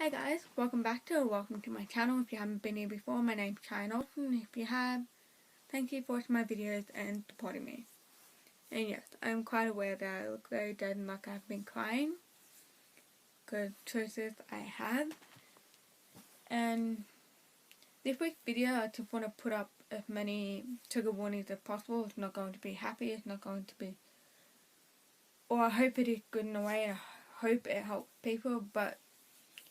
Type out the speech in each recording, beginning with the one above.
Hi guys, welcome to my channel. If you haven't been here before, my name's Cheyenne Olsen. If you have, thank you for watching my videos and supporting me. And yes, I'm quite aware that I look very dead and like I've been crying. Good choices I have. And this week's video, I just want to put up as many trigger warnings as possible. It's not going to be happy, it's not going to be... Or I hope it is good in a way and I hope it helps people, but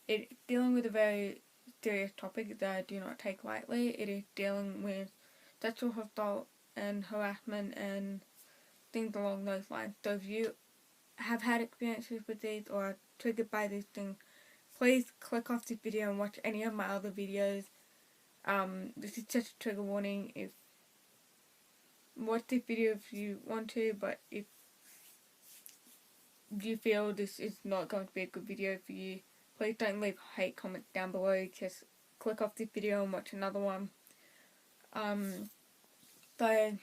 it's dealing with a very serious topic that I do not take lightly. It is dealing with sexual assault and harassment and things along those lines. So if you have had experiences with these or are triggered by these things, please click off this video and watch any of my other videos. This is just a trigger warning. Watch this video if you want to, but if you feel this is not going to be a good video for you, please don't leave hate comments down below. Just click off this video and watch another one. So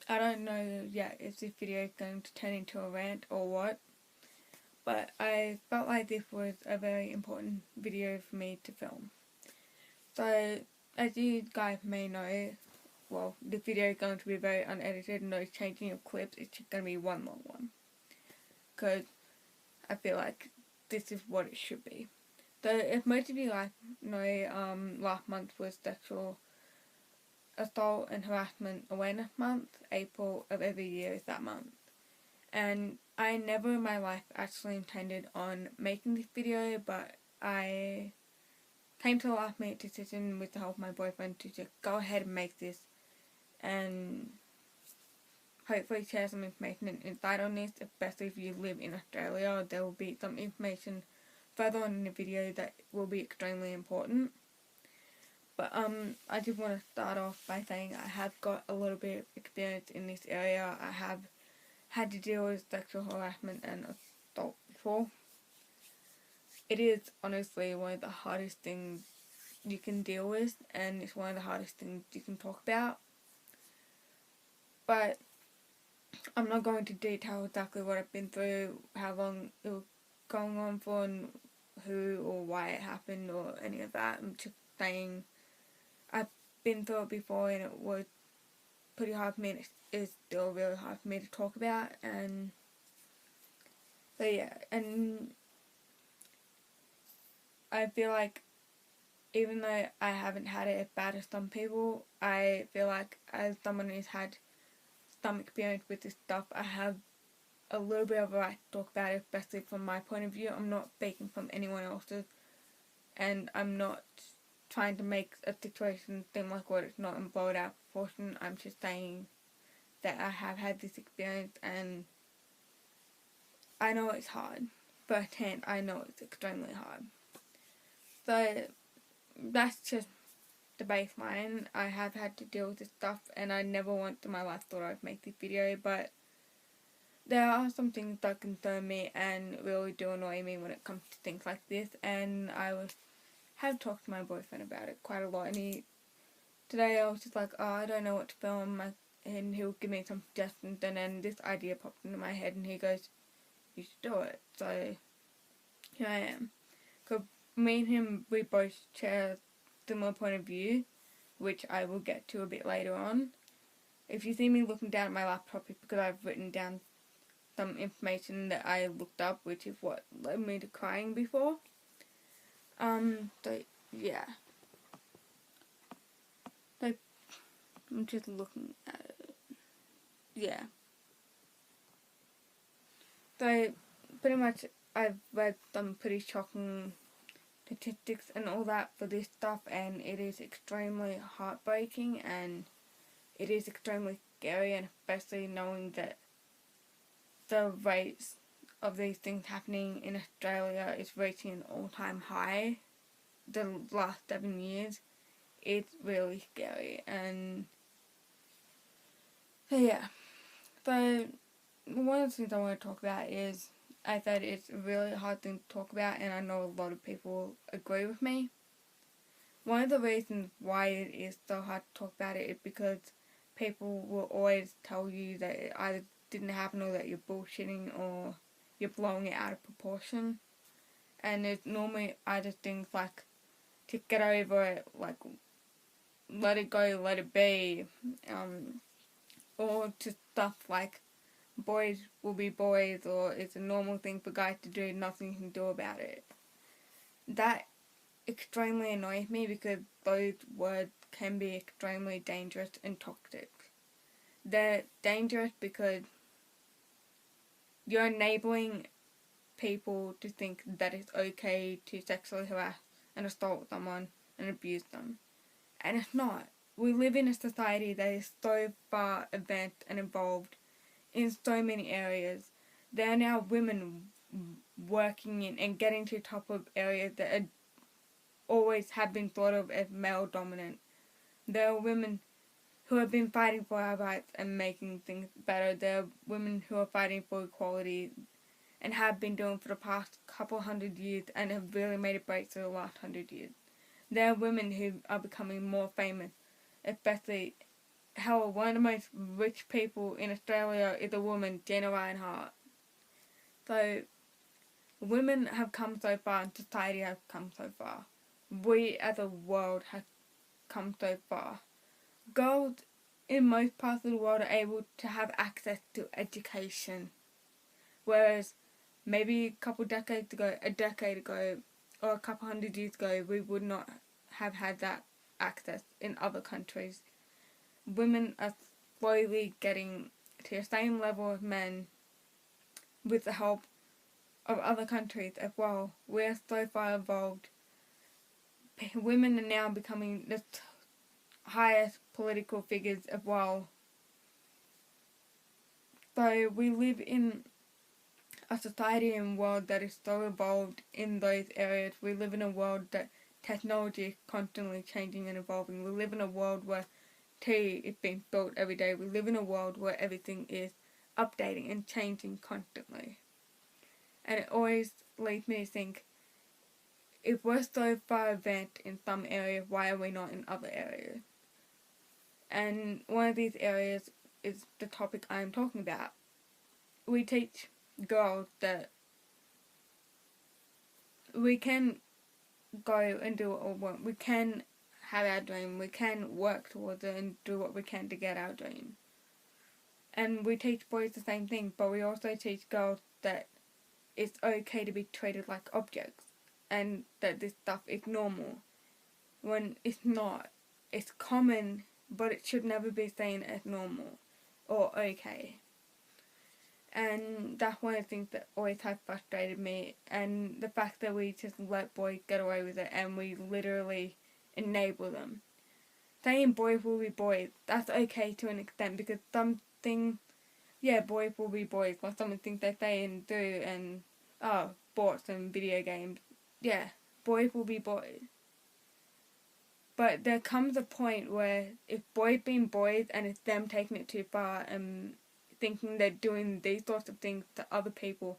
I don't know yet if this video is going to turn into a rant or what, but I felt like this was a very important video for me to film. So as you guys may know, well, this video is going to be very unedited, no changing of clips, it's just going to be one long one. Because I feel like this is what it should be. So if most of you know, last month was Sexual Assault and Harassment Awareness Month. April of every year is that month. And I never in my life actually intended on making this video, but I came to a last minute decision with the help of my boyfriend to just go ahead and make this and hopefully share some information and insight on this, especially if you live in Australia. There will be some information further on in the video that will be extremely important. But I just want to start off by saying I have got a little bit of experience in this area. I have had to deal with sexual harassment and assault before. It is honestly one of the hardest things you can deal with, and it's one of the hardest things you can talk about. But I'm not going to detail exactly what I've been through, how long it was going on for, and who or why it happened or any of that. I'm just saying I've been through it before and it was pretty hard for me, and it's still really hard for me to talk about. And so yeah, and I feel like even though I haven't had it as bad as some people, I feel like as someone who's had some experience with this stuff, I have a little bit of a right to talk about it, especially from my point of view. I'm not speaking from anyone else's, and I'm not trying to make a situation seem like what it's not and blow it out of proportion. I'm just saying that I have had this experience, and I know it's hard. Firsthand, I know it's extremely hard. So that's just the baseline. I have had to deal with this stuff, and I never once in my life thought I'd make this video, but there are some things that concern me and really do annoy me when it comes to things like this, and have talked to my boyfriend about it quite a lot, and today I was just like, oh, I don't know what to film, and he'll give me some suggestions, and then this idea popped into my head, and he goes, you should do it. So here I am. Because me and him, we both share a similar point of view, which I will get to a bit later on. If you see me looking down at my laptop, it's because I've written down some information that I looked up, which is what led me to crying before. So yeah. So I'm just looking at it. Yeah. So pretty much I've read some pretty shocking statistics and all that for this stuff, and it is extremely heartbreaking and it is extremely scary, and especially knowing that the rates of these things happening in Australia is reaching an all-time high the last 7 years. It's really scary. And so yeah, so one of the things I want to talk about is, I said it's a really hard thing to talk about, and I know a lot of people agree with me. One of the reasons why it is so hard to talk about it is because people will always tell you that it either didn't happen or that you're bullshitting or you're blowing it out of proportion. and it's normally either things like to get over it, like let it go, let it be, or to stuff like boys will be boys, or it's a normal thing for guys to do, nothing you can do about it. That extremely annoys me because those words can be extremely dangerous and toxic. They're dangerous because you're enabling people to think that it's okay to sexually harass and assault someone and abuse them. And it's not. We live in a society that is so far advanced and evolved in so many areas. There are now women working in and getting to the top of areas that are always have been thought of as male dominant. There are women who have been fighting for our rights and making things better. There are women who are fighting for equality and have been doing for the past couple hundred years and have really made a breakthrough the last 100 years. There are women who are becoming more famous, especially hell, one of the most rich people in Australia is a woman, Gina Rinehart. So, women have come so far and society has come so far. We as a world have come so far. Girls in most parts of the world are able to have access to education, whereas maybe a decade ago, or a couple hundred years ago, we would not have had that access in other countries. Women are slowly getting to the same level as men with the help of other countries as well. We're so far evolved. Women are now becoming the highest political figures as well. So we live in a society and world that is so evolved in those areas. We live in a world that technology is constantly changing and evolving. We live in a world where tea is being built every day. We live in a world where everything is updating and changing constantly. And it always leads me to think, if we're so far advanced in some areas, why are we not in other areas? And one of these areas is the topic I'm talking about. We teach girls that we can go and do what we want. We can have our dream. We can work towards it and do what we can to get our dream. And we teach boys the same thing, but we also teach girls that it's okay to be treated like objects and that this stuff is normal when it's not. It's common, but it should never be seen as normal or okay. And that's one of the things that always has frustrated me, and the fact that we just let boys get away with it and we literally enable them. Saying boys will be boys, that's okay to an extent, because boys will be boys, like some of the things they say and do, and sports and video games, boys will be boys. But there comes a point where if boys being boys and it's them taking it too far and thinking they're doing these sorts of things to other people,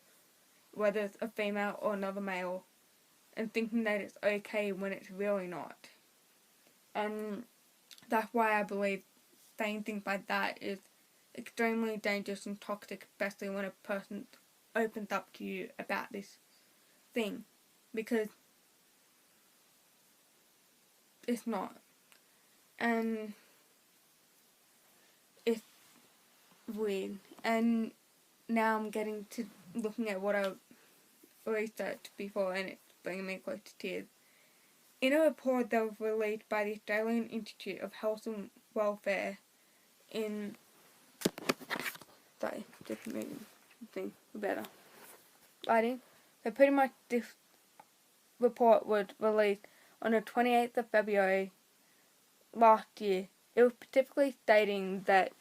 whether it's a female or another male, and thinking that it's okay when it's really not. And that's why I believe saying things like that is extremely dangerous and toxic, especially when a person opens up to you about this thing, because it's not. And it's weird. And now I'm getting to looking at what I researched before, and it's bringing me close to tears. In a report that was released by the Australian Institute of Health and Welfare in... Sorry, just moving thing better. Lighting. So pretty much this report was released on the 28th of February last year. It was specifically stating that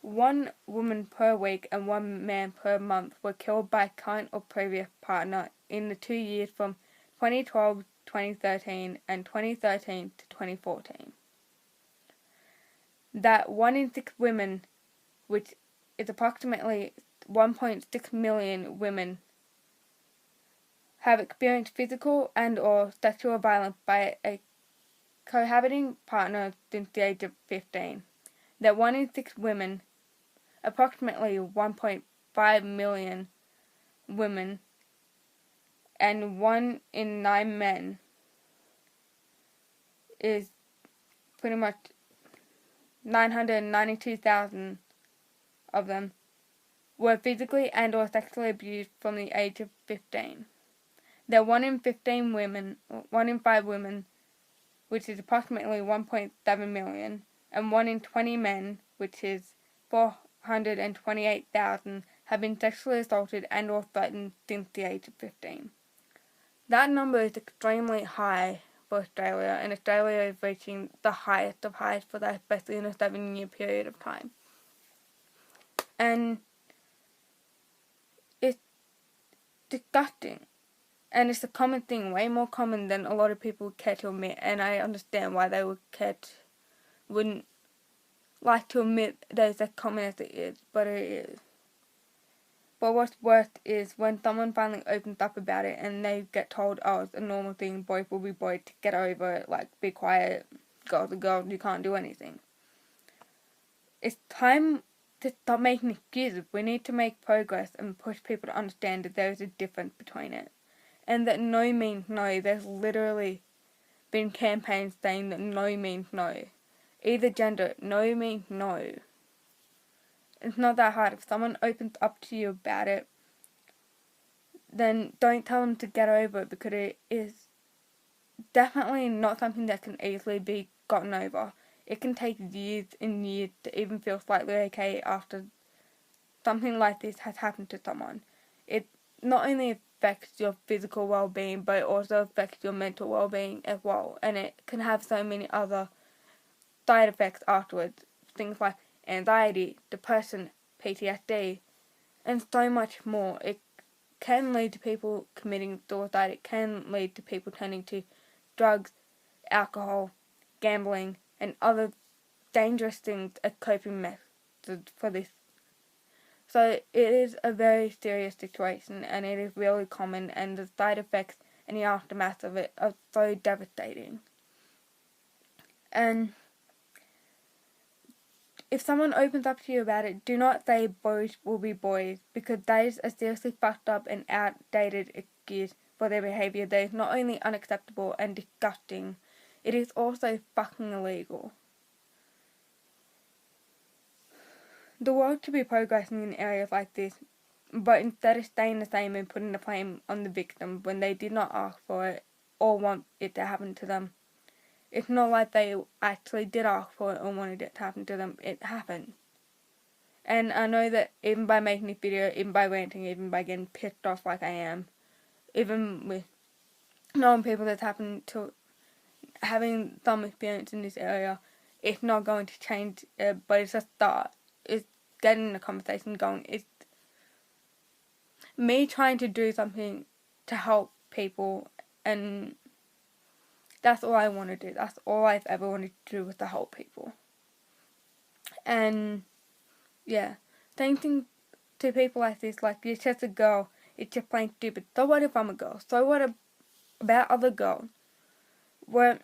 1 woman per week and 1 man per month were killed by current or previous partner in the 2 years from 2012 2013 and 2013 to 2014. That 1 in 6 women, which is approximately 1.6 million women, have experienced physical and or sexual violence by a cohabiting partner since the age of 15. That 1 in 6 women, approximately 1.5 million women, and 1 in 9 men is pretty much 992,000 of them were physically and or sexually abused from the age of 15. There are 1 in 5 women, which is approximately 1.7 million, and 1 in 20 men, which is 428,000, have been sexually assaulted and or threatened since the age of 15. That number is extremely high for Australia, and Australia is reaching the highest of highs for that, especially in a 7-year period of time. And it's disgusting. And it's a common thing, way more common than a lot of people care to admit, and I understand why they wouldn't like to admit that it's as common as it is, but it is. But what's worse is when someone finally opens up about it and they get told, oh, it's a normal thing, boys will be boys, to get over it, like, be quiet, girls are girls, you can't do anything. It's time to stop making excuses. We need to make progress and push people to understand that there is a difference between it. And that no means no. There's literally been campaigns saying that no means no. Either gender, no means no. It's not that hard. If someone opens up to you about it, then don't tell them to get over it, because it is definitely not something that can easily be gotten over. It can take years and years to even feel slightly okay after something like this has happened to someone. It not only affects your physical well-being, but it also affects your mental well-being as well, and it can have so many other side effects afterwards, things like anxiety, depression, PTSD, and so much more. It can lead to people committing suicide, it can lead to people turning to drugs, alcohol, gambling, and other dangerous things as coping methods for this. So it is a very serious situation, and it is really common, and the side effects and the aftermath of it are so devastating. And if someone opens up to you about it, do not say boys will be boys, because that is a seriously fucked up and outdated excuse for their behaviour that is not only unacceptable and disgusting, it is also fucking illegal. The world could be progressing in areas like this, but instead of staying the same and putting the blame on the victim when they did not ask for it or want it to happen to them. It's not like they actually did ask for it or wanted it to happen to them. It happened. And I know that even by making this video, even by ranting, even by getting pissed off like I am, even with knowing people that's happened to, having some experience in this area, it's not going to change it, but it's a start. It's getting the conversation going. It's me trying to do something to help people, and that's all I want to do. That's all I've ever wanted to do, was to help people. And yeah, saying things to people like this, like, you're just a girl, it's just plain stupid. So what if I'm a girl? So what about other girls? We're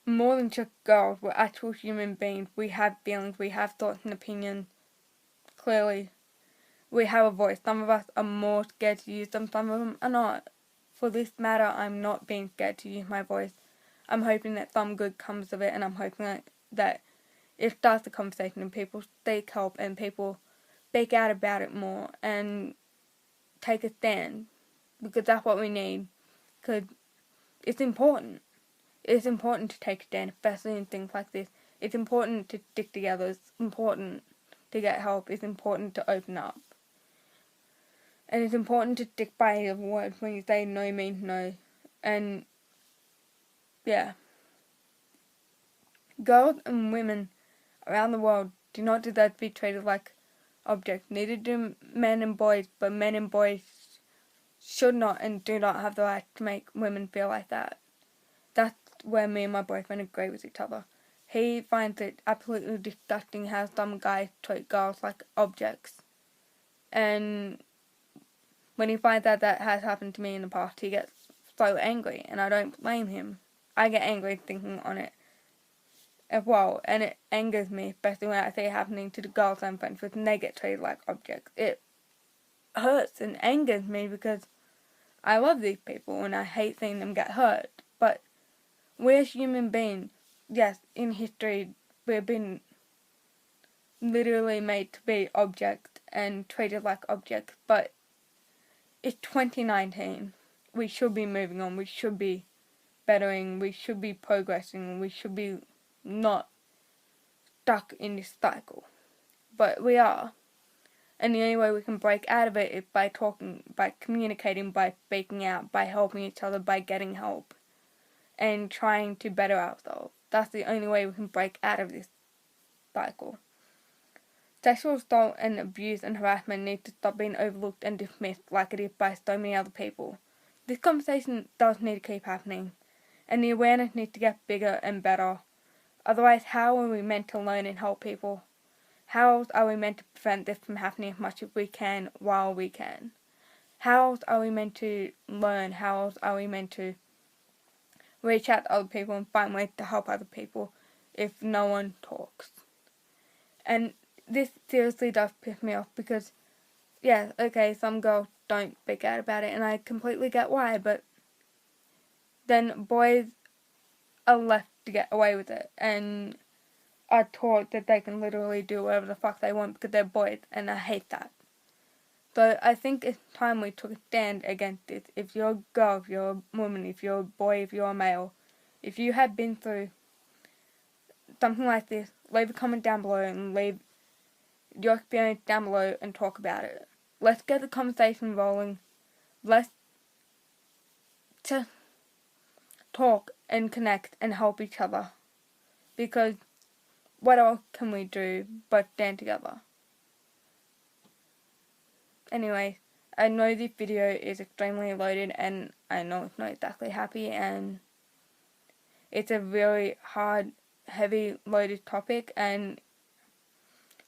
more than just girls. We're actual human beings. We have feelings. We have thoughts and opinions. Clearly, we have a voice. Some of us are more scared to use them. Some of them are not. For this matter, I'm not being scared to use my voice. I'm hoping that some good comes of it, and I'm hoping that it starts a conversation and people seek help and people speak out about it more and take a stand, because that's what we need, because it's important. It's important to take a stand, especially in things like this. It's important to stick together. It's important to get help. It's important to open up. And it's important to stick by your words when you say no means no. And yeah. Girls and women around the world do not deserve to be treated like objects. Neither do men and boys, but men and boys should not and do not have the right to make women feel like that. That's where me and my boyfriend agree with each other. He finds it absolutely disgusting how some guys treat girls like objects. And when he finds out that has happened to me in the past, he gets so angry, and I don't blame him. I get angry thinking on it as well, and it angers me, especially when I see it happening to the girls I'm friends with and they get treated like objects. It hurts and angers me because I love these people and I hate seeing them get hurt, but we're human beings. Yes, in history we've been literally made to be objects and treated like objects, but it's 2019. We should be moving on, we should be bettering, we should be progressing, we should be not stuck in this cycle. But we are. And the only way we can break out of it is by talking, by communicating, by speaking out, by helping each other, by getting help, and trying to better ourselves. That's the only way we can break out of this cycle. Sexual assault and abuse and harassment need to stop being overlooked and dismissed like it is by so many other people. This conversation does need to keep happening, and the awareness needs to get bigger and better. Otherwise, how are we meant to learn and help people? How else are we meant to prevent this from happening as much as we can while we can? How else are we meant to learn? How else are we meant to reach out to other people and find ways to help other people if no one talks? And this seriously does piss me off because, yeah, okay, some girls don't speak out about it and I completely get why, but then boys are left to get away with it and are taught that they can literally do whatever the fuck they want because they're boys, and I hate that. So I think it's time we took a stand against this. If you're a girl, if you're a woman, if you're a boy, if you're a male, if you have been through something like this, leave a comment down below and leave your experience down below and talk about it. Let's get the conversation rolling. Let's just talk and connect and help each other. Because what else can we do but stand together? Anyway, I know this video is extremely loaded and I know it's not exactly happy and it's a really hard, heavy, loaded topic and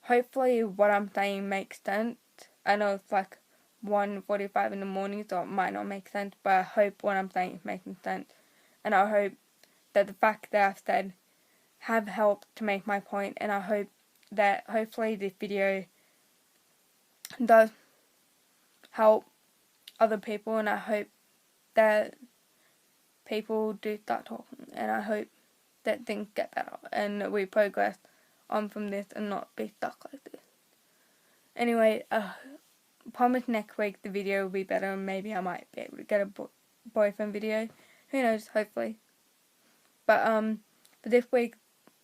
hopefully what I'm saying makes sense. I know it's like 1:45 in the morning, so it might not make sense, but I hope what I'm saying is making sense. And I hope that the fact that I've said have helped to make my point, and I hope that hopefully this video does help other people, and I hope that people do start talking, and I hope that things get better and that we progress on from this and not be stuck like this. Anyway, promise next week the video will be better and maybe I might be able to get a boyfriend video. Who knows, hopefully. But for this week,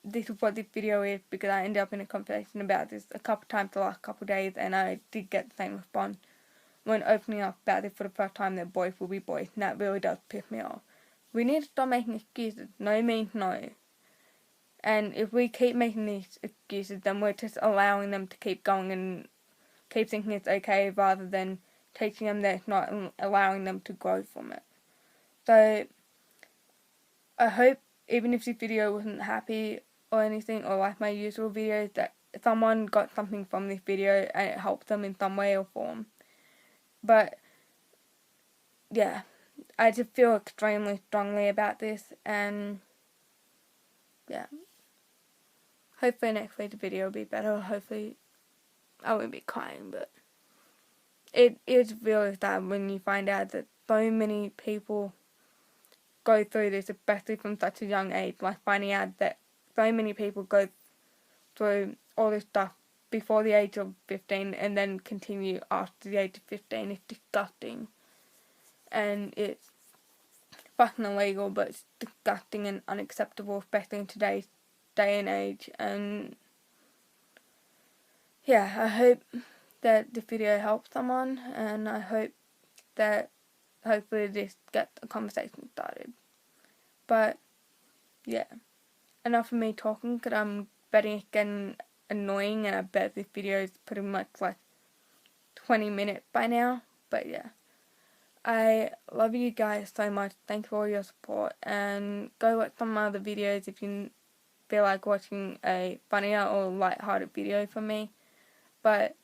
this is what this video is because I ended up in a conversation about this a couple times the last couple of days and I did get the same response when opening up about it for the first time that boys will be boys, and that really does piss me off. We need to stop making excuses. No means no. And if we keep making these excuses, then we're just allowing them to keep going and keep thinking it's okay rather than teaching them that it's not and allowing them to grow from it. So, I hope, even if this video wasn't happy or anything, or like my usual videos, that someone got something from this video and it helped them in some way or form. But, yeah, I just feel extremely strongly about this, and, yeah. Hopefully next week the video will be better, hopefully I won't be crying, but it is really sad when you find out that so many people go through this, especially from such a young age, like finding out that so many people go through all this stuff before the age of 15 and then continue after the age of 15 is disgusting. And it's fucking illegal, but it's disgusting and unacceptable, especially in today's day and age. And yeah, I hope that the video helps someone, and I hope that hopefully this gets a conversation started. But yeah, enough of me talking because I'm betting it's getting annoying and I bet this video is pretty much like 20 minutes by now. But yeah, I love you guys so much. Thank you for all your support, and go watch some other videos if you feel like watching a funnier or light-hearted video from me. But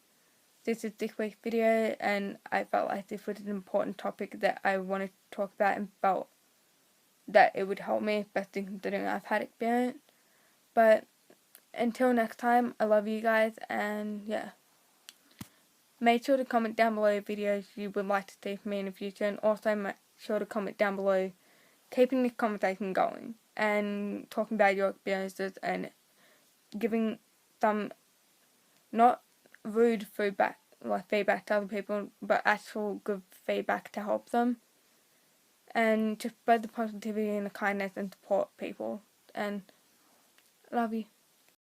this is this week's video and I felt like this was an important topic that I wanted to talk about and felt that it would help me, especially considering I've had experience. But until next time, I love you guys, and yeah. make sure to comment down below videos you would like to see from me in the future, and also make sure to comment down below keeping this conversation going and talking about your experiences and giving some not rude feedback to other people, but actual good feedback to help them, and just spread the positivity and the kindness and support people. And love you.